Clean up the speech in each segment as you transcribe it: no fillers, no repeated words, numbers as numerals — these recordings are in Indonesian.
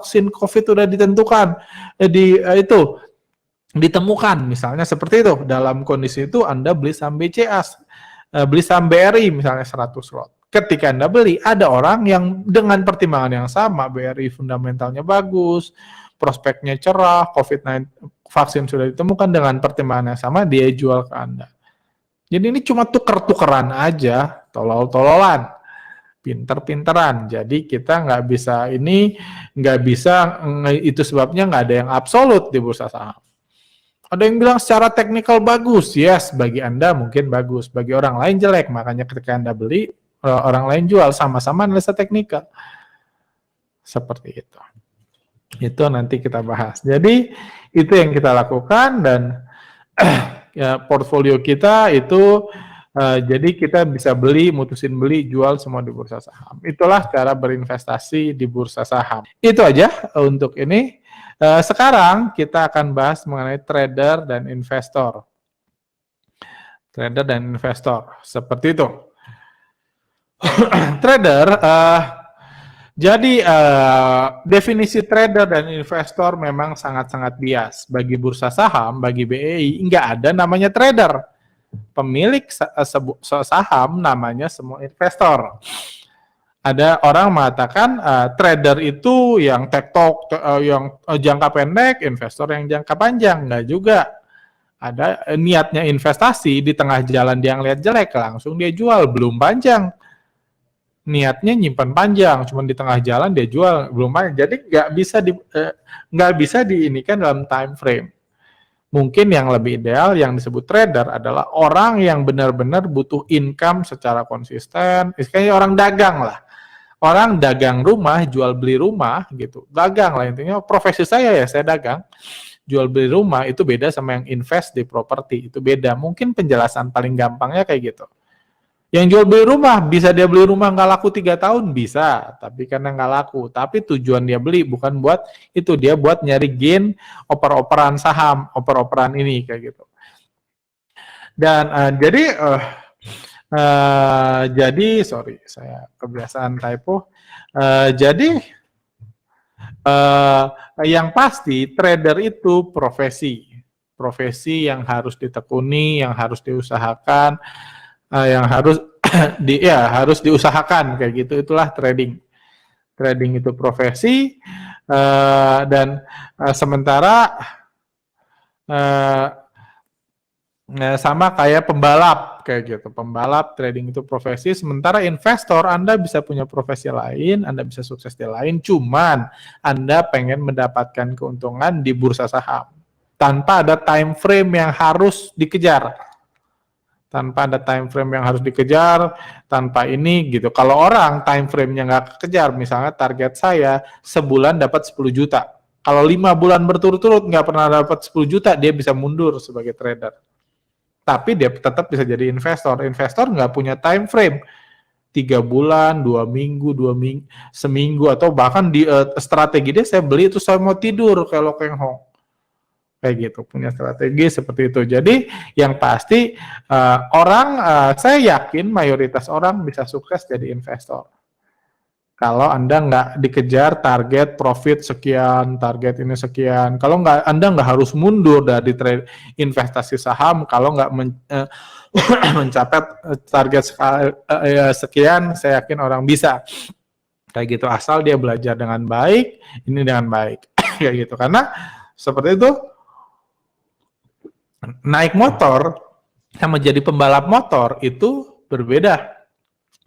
vaksin COVID sudah ditentukan, ditemukan, misalnya seperti itu. Dalam kondisi itu Anda beli saham BCA, beli saham BRI misalnya 100 lot. Ketika Anda beli, ada orang yang dengan pertimbangan yang sama, BRI fundamentalnya bagus, prospeknya cerah, COVID-19 vaksin sudah ditemukan, dengan pertimbangan yang sama dia jual ke Anda. Jadi ini cuma tuker-tukeran aja, tolol-tololan, pinter-pinteran. Jadi kita nggak bisa itu sebabnya nggak ada yang absolut di bursa saham. Ada yang bilang secara teknikal bagus, yes, bagi Anda mungkin bagus, bagi orang lain jelek, makanya ketika Anda beli, orang lain jual, sama-sama analisa teknikal. Seperti itu. Itu nanti kita bahas. Jadi itu yang kita lakukan, dan ya, portfolio kita itu jadi kita bisa beli, mutusin beli, jual semua di bursa saham. Itulah cara berinvestasi di bursa saham. Itu aja untuk ini. Sekarang kita akan bahas mengenai trader dan investor. Trader dan investor, seperti itu. Trader, jadi definisi trader dan investor memang sangat-sangat bias. Bagi bursa saham, bagi BEI, nggak ada namanya trader. Pemilik saham namanya semua investor. Ada orang mengatakan trader itu yang tektok, yang jangka pendek, investor yang jangka panjang. Nggak juga. Ada niatnya investasi, di tengah jalan dia ngeliat jelek, langsung dia jual, belum panjang. Niatnya nyimpan panjang, cuma di tengah jalan dia jual, belum panjang. Jadi nggak bisa diinikan dalam time frame. Mungkin yang lebih ideal yang disebut trader adalah orang yang benar-benar butuh income secara konsisten. Kayak orang dagang lah. Orang dagang rumah, jual beli rumah gitu. Dagang lah intinya. Profesi saya dagang. Jual beli rumah itu beda sama yang invest di properti. Itu beda. Mungkin penjelasan paling gampangnya kayak gitu. Yang jual beli rumah, bisa dia beli rumah nggak laku 3 tahun? Bisa, tapi karena nggak laku. Tapi tujuan dia beli bukan buat itu, dia buat nyari gain, oper-operan saham, oper-operan ini, kayak gitu. Dan sorry, saya kebiasaan typo. Yang pasti, trader itu profesi yang harus ditekuni, yang harus diusahakan, yang harus harus diusahakan kayak gitu. Itulah trading. Trading itu profesi, dan sementara sama kayak pembalap kayak gitu. Pembalap, trading itu profesi. Sementara investor, Anda bisa punya profesi lain, Anda bisa sukses di lain, cuman Anda pengen mendapatkan keuntungan di bursa saham tanpa ada time frame yang harus dikejar. Tanpa ada time frame yang harus dikejar, tanpa ini gitu. Kalau orang time frame-nya nggak kekejar, misalnya target saya sebulan dapat 10 juta. Kalau 5 bulan berturut-turut nggak pernah dapat 10 juta, dia bisa mundur sebagai trader. Tapi dia tetap bisa jadi investor. Investor nggak punya time frame. 3 bulan, 2 minggu, seminggu, atau bahkan di strategi dia, saya beli itu saya mau tidur kalau Keng Hong. Kayak gitu, punya strategi seperti itu. Jadi yang pasti saya yakin mayoritas orang bisa sukses jadi investor. Kalau Anda nggak dikejar target profit sekian, target ini sekian. Kalau nggak, Anda nggak harus mundur dari investasi saham. Kalau nggak mencapai target sekian, saya yakin orang bisa. Kayak gitu, asal dia belajar dengan baik, ini dengan baik. Kayak gitu, karena seperti itu. Naik motor sama jadi pembalap motor itu berbeda.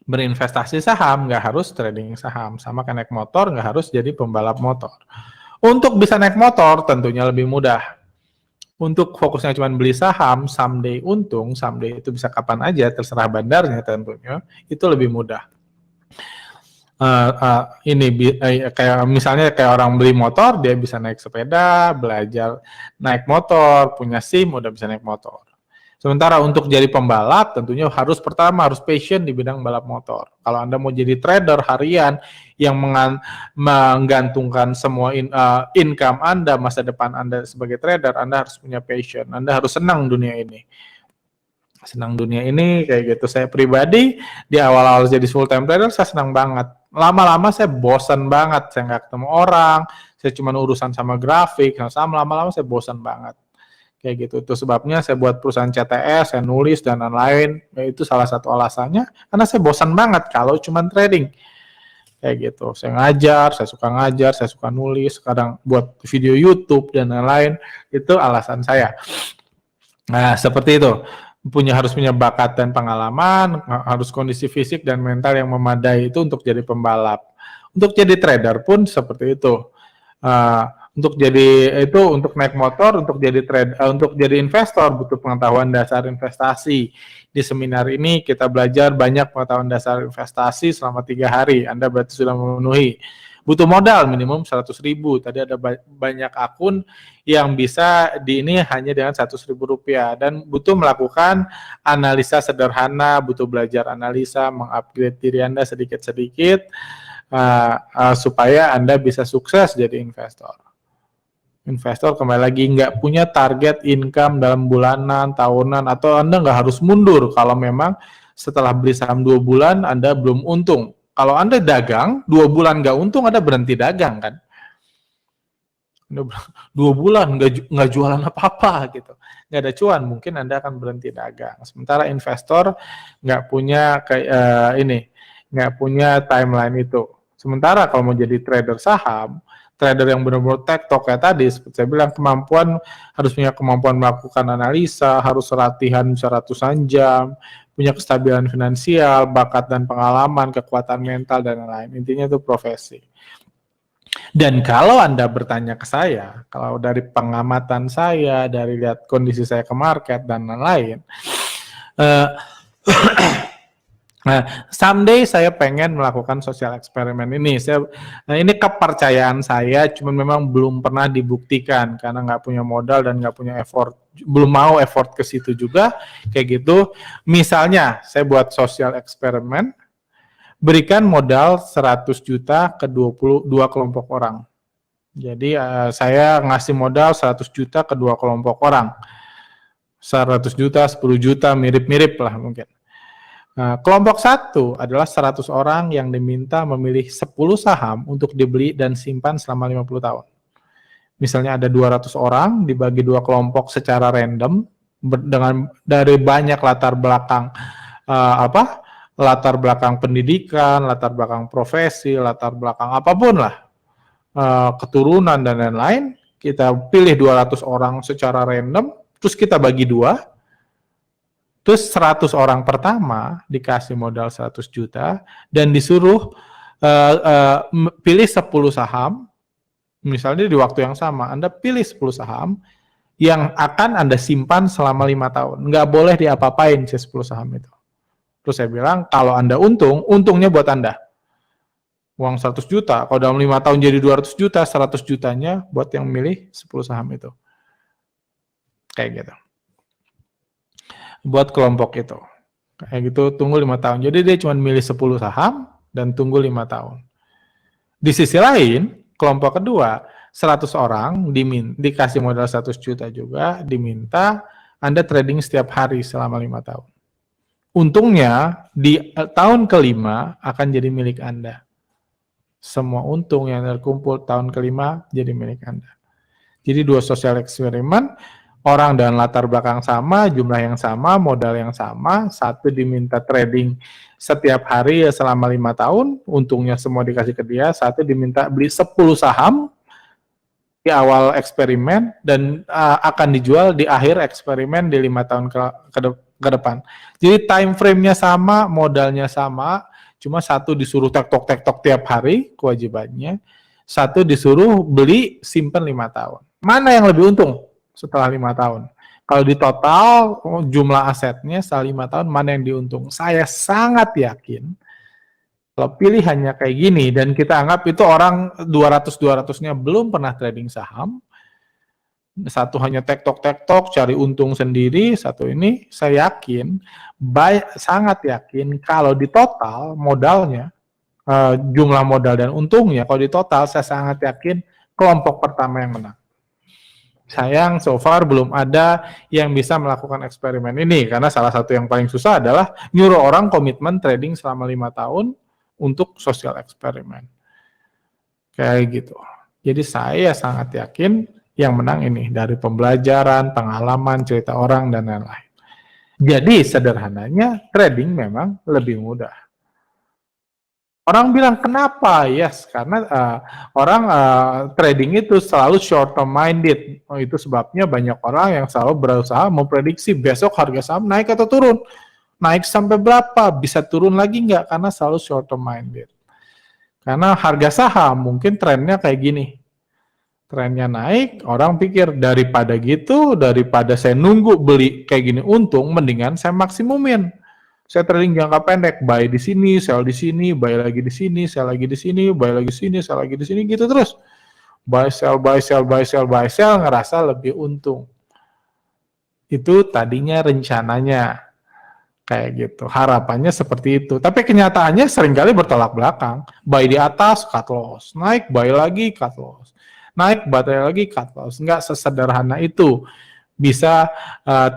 Berinvestasi saham nggak harus trading saham, sama kayak naik motor nggak harus jadi pembalap motor. Untuk bisa naik motor tentunya lebih mudah. Untuk fokusnya cuma beli saham, someday untung, someday itu bisa kapan aja, terserah bandarnya tentunya, itu lebih mudah. Kayak misalnya kayak orang beli motor, dia bisa naik sepeda, belajar naik motor, punya SIM, udah bisa naik motor. Sementara untuk jadi pembalap, tentunya pertama harus passion di bidang balap motor. Kalau Anda mau jadi trader harian yang menggantungkan semua income Anda, masa depan Anda sebagai trader, Anda harus punya passion, Anda harus senang dunia ini. Senang dunia ini kayak gitu. Saya pribadi di awal-awal jadi full time trader saya senang banget. Lama-lama saya bosan banget, saya nggak ketemu orang, saya cuma urusan sama grafik, sama lama-lama saya bosan banget. Kayak gitu. Itu sebabnya saya buat perusahaan CTS, saya nulis dan lain-lain. Itu salah satu alasannya karena saya bosan banget kalau cuma trading. Kayak gitu. Saya ngajar, saya suka nulis, kadang buat video YouTube dan lain-lain. Itu alasan saya. Nah, seperti itu. Harus punya bakat dan pengalaman, harus kondisi fisik dan mental yang memadai itu untuk jadi pembalap. Untuk jadi trader pun seperti itu. Untuk naik motor, untuk jadi investor butuh pengetahuan dasar investasi. Di seminar ini kita belajar banyak pengetahuan dasar investasi selama 3 hari. Anda berarti sudah memenuhi. Butuh modal minimum 100.000. Tadi ada banyak akun yang bisa ini hanya dengan 100.000 rupiah dan butuh melakukan analisa sederhana, butuh belajar analisa, mengupgrade diri Anda sedikit-sedikit supaya Anda bisa sukses jadi investor. Investor kembali lagi nggak punya target income dalam bulanan, tahunan, atau Anda nggak harus mundur kalau memang setelah beli saham 2 bulan Anda belum untung. Kalau Anda dagang, 2 bulan nggak untung, Anda berhenti dagang kan? 2 bulan nggak jualan apa-apa gitu, nggak ada cuan, mungkin Anda akan berhenti dagang. Sementara investor nggak punya nggak punya timeline itu. Sementara kalau mau jadi trader saham, trader yang benar-benar tektok kayak tadi, seperti saya bilang, harus punya kemampuan melakukan analisa, harus latihan bisa ratusan jam, punya kestabilan finansial, bakat dan pengalaman, kekuatan mental, dan lain-lain. Intinya itu profesi. Dan kalau Anda bertanya ke saya, kalau dari pengamatan saya, dari lihat kondisi saya ke market, dan lain-lain, someday saya pengen melakukan sosial eksperimen ini. Ini kepercayaan saya, cuman memang belum pernah dibuktikan karena nggak punya modal dan nggak punya effort, belum mau effort ke situ juga, kayak gitu. Misalnya, saya buat sosial eksperimen, berikan modal 100 juta ke 22 kelompok orang. Jadi saya ngasih modal 100 juta ke 2 kelompok orang. 100 juta, 10 juta, mirip-mirip lah mungkin. Nah, kelompok 1 adalah 100 orang yang diminta memilih 10 saham untuk dibeli dan simpan selama 50 tahun. Misalnya ada 200 orang dibagi 2 kelompok secara random dari banyak latar belakang latar belakang pendidikan, latar belakang profesi, latar belakang apapun lah, keturunan dan lain-lain. Kita pilih 200 orang secara random, terus kita bagi 2. Terus 100 orang pertama dikasih modal 100 juta dan disuruh pilih 10 saham, misalnya di waktu yang sama, Anda pilih 10 saham yang akan Anda simpan selama 5 tahun. Nggak boleh diapa-apain si 10 saham itu. Terus saya bilang, kalau Anda untungnya buat Anda. Uang 100 juta, kalau dalam 5 tahun jadi 200 juta, 100 jutanya buat yang milih 10 saham itu. Kayak gitu. Buat kelompok itu. Kayak gitu, tunggu 5 tahun. Jadi dia cuma milih 10 saham dan tunggu 5 tahun. Di sisi lain, kelompok kedua, 100 orang dikasih modal 100 juta juga, diminta Anda trading setiap hari selama 5 tahun. Untungnya di tahun kelima akan jadi milik Anda. Semua untung yang terkumpul tahun kelima jadi milik Anda. Jadi 2 sosial eksperimen, orang dan latar belakang sama, jumlah yang sama, modal yang sama, 1 diminta trading setiap hari selama 5 tahun, untungnya semua dikasih ke dia, 1 diminta beli 10 saham di awal eksperimen dan akan dijual di akhir eksperimen di 5 tahun ke depan. Jadi time frame-nya sama, modalnya sama, cuma 1 disuruh tektok tiap hari kewajibannya, 1 disuruh beli simpen 5 tahun. Mana yang lebih untung setelah 5 tahun? Kalau di total jumlah asetnya setelah 5 tahun, mana yang diuntung? Saya sangat yakin kalau pilihannya kayak gini dan kita anggap itu orang 200-200-nya belum pernah trading saham, 1 hanya tektok cari untung sendiri, 1 ini saya yakin, sangat yakin kalau di total modalnya, jumlah modal dan untungnya, kalau di total saya sangat yakin kelompok pertama yang menang. Sayang, so far belum ada yang bisa melakukan eksperimen ini, karena salah satu yang paling susah adalah nyuruh orang komitmen trading selama 5 tahun untuk social eksperimen. Kayak gitu. Jadi saya sangat yakin yang menang ini dari pembelajaran, pengalaman, cerita orang, dan lain-lain. Jadi sederhananya trading memang lebih mudah. Orang bilang kenapa? Yes, karena orang trading itu selalu short term minded. Oh, itu sebabnya banyak orang yang selalu berusaha memprediksi besok harga saham naik atau turun. Naik sampai berapa? Bisa turun lagi nggak? Karena selalu short term minded. Karena harga saham mungkin trennya kayak gini. Trennya naik, orang pikir daripada gitu, daripada saya nunggu beli kayak gini untung, mendingan saya maksimumin. Saya trading jangka pendek, buy di sini, sell di sini, buy lagi di sini, sell lagi di sini, buy lagi di sini, sell lagi di sini, gitu terus. Buy, sell, buy, sell, buy, sell, buy, sell, ngerasa lebih untung. Itu tadinya rencananya. Kayak gitu. Harapannya seperti itu. Tapi kenyataannya seringkali bertolak belakang. Buy di atas, cut loss. Naik, buy lagi, cut loss. Naik, buy lagi, cut loss. Nggak sesederhana itu. Bisa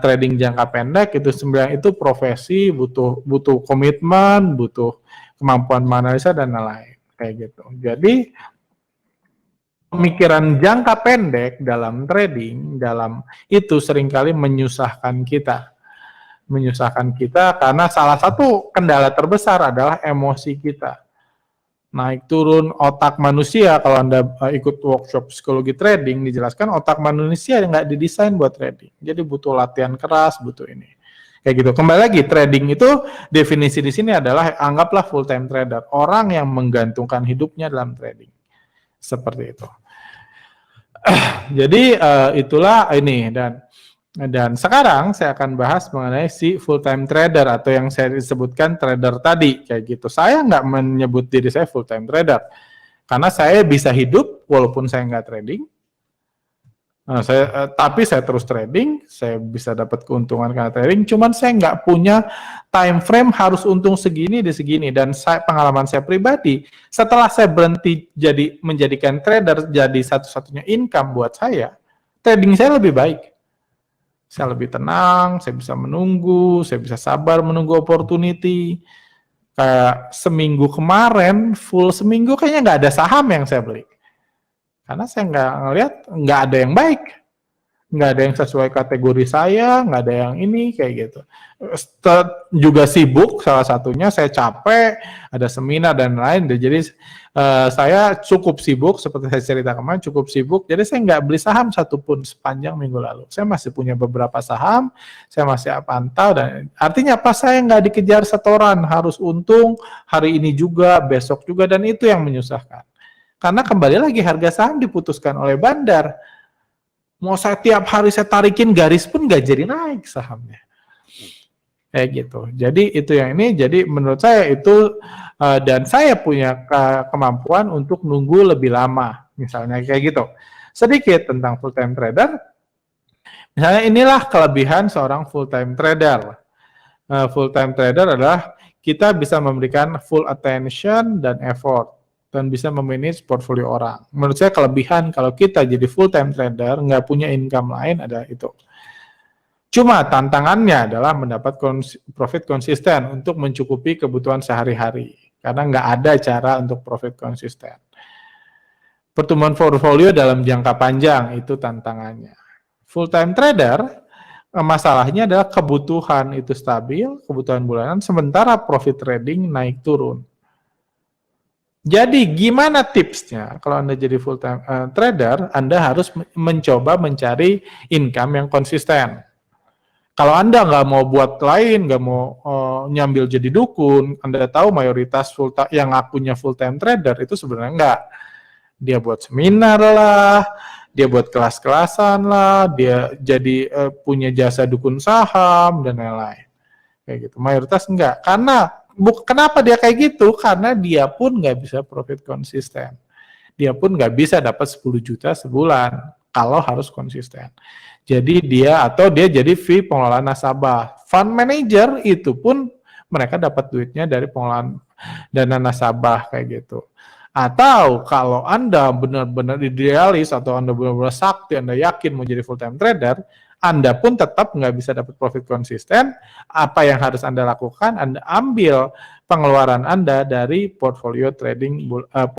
trading jangka pendek itu sebenarnya itu profesi, butuh komitmen, butuh kemampuan menganalisa dan lain-lain kayak gitu. Jadi pemikiran jangka pendek dalam trading itu seringkali menyusahkan kita karena salah satu kendala terbesar adalah emosi kita. Naik turun otak manusia, kalau Anda ikut workshop psikologi trading, dijelaskan otak manusia nggak didesain buat trading. Jadi butuh latihan keras, butuh ini. Kayak gitu. Kembali lagi, trading itu definisi di sini adalah anggaplah full time trader, orang yang menggantungkan hidupnya dalam trading. Seperti itu. Jadi itulah ini, dan sekarang saya akan bahas mengenai si full time trader atau yang saya disebutkan trader tadi kayak gitu. Saya nggak menyebut diri saya full time trader karena saya bisa hidup walaupun saya nggak trading. Tapi saya terus trading, saya bisa dapat keuntungan karena trading. Cuman saya nggak punya time frame harus untung segini di segini. Dan pengalaman saya pribadi, setelah saya berhenti menjadikan trader jadi satu-satunya income buat saya, trading saya lebih baik. Saya lebih tenang, saya bisa menunggu, saya bisa sabar menunggu opportunity. Kayak seminggu kemarin, full seminggu kayaknya nggak ada saham yang saya beli. Karena saya nggak ngelihat, nggak ada yang baik. Nggak ada yang sesuai kategori saya, nggak ada yang ini, kayak gitu. Juga sibuk, salah satunya saya capek, ada seminar dan lain, jadi saya cukup sibuk, seperti saya cerita kemarin, cukup sibuk, jadi saya nggak beli saham satupun sepanjang minggu lalu. Saya masih punya beberapa saham, saya masih pantau, dan artinya apa, saya nggak dikejar setoran, harus untung hari ini juga, besok juga, dan itu yang menyusahkan. Karena kembali lagi harga saham diputuskan oleh bandar. Mau saya tiap hari saya tarikin garis pun nggak jadi naik sahamnya. Kayak gitu. Jadi itu yang ini, jadi menurut saya itu, dan saya punya kemampuan untuk nunggu lebih lama. Misalnya kayak gitu. Sedikit tentang full time trader. Misalnya inilah kelebihan seorang full time trader. Full time trader adalah kita bisa memberikan full attention dan effort dan bisa memanage portfolio orang. Menurut saya kelebihan kalau kita jadi full time trader, nggak punya income lain adalah itu. Cuma tantangannya adalah mendapat profit konsisten untuk mencukupi kebutuhan sehari-hari. Karena nggak ada cara untuk profit konsisten. Pertumbuhan portfolio dalam jangka panjang itu tantangannya. Full time trader, masalahnya adalah kebutuhan itu stabil, kebutuhan bulanan, sementara profit trading naik turun. Jadi gimana tipsnya? Kalau Anda jadi full time trader, Anda harus mencoba mencari income yang konsisten. Kalau Anda nggak mau buat lain, nggak mau nyambil jadi dukun, Anda tahu mayoritas yang ngakunya full time trader itu sebenarnya nggak. Dia buat seminar lah, dia buat kelas-kelasan lah, dia jadi punya jasa dukun saham dan lain-lain. Kayak gitu. Mayoritas enggak. Kenapa dia kayak gitu? Karena dia pun nggak bisa profit konsisten. Dia pun nggak bisa dapat 10 juta sebulan kalau harus konsisten. Jadi dia jadi fee pengelolaan nasabah. Fund manager itu pun mereka dapat duitnya dari pengelolaan dana nasabah kayak gitu. Atau kalau Anda benar-benar idealis atau Anda benar-benar sakti, Anda yakin mau jadi full time trader, Anda pun tetap nggak bisa dapat profit konsisten. Apa yang harus Anda lakukan? Anda ambil pengeluaran Anda dari portfolio trading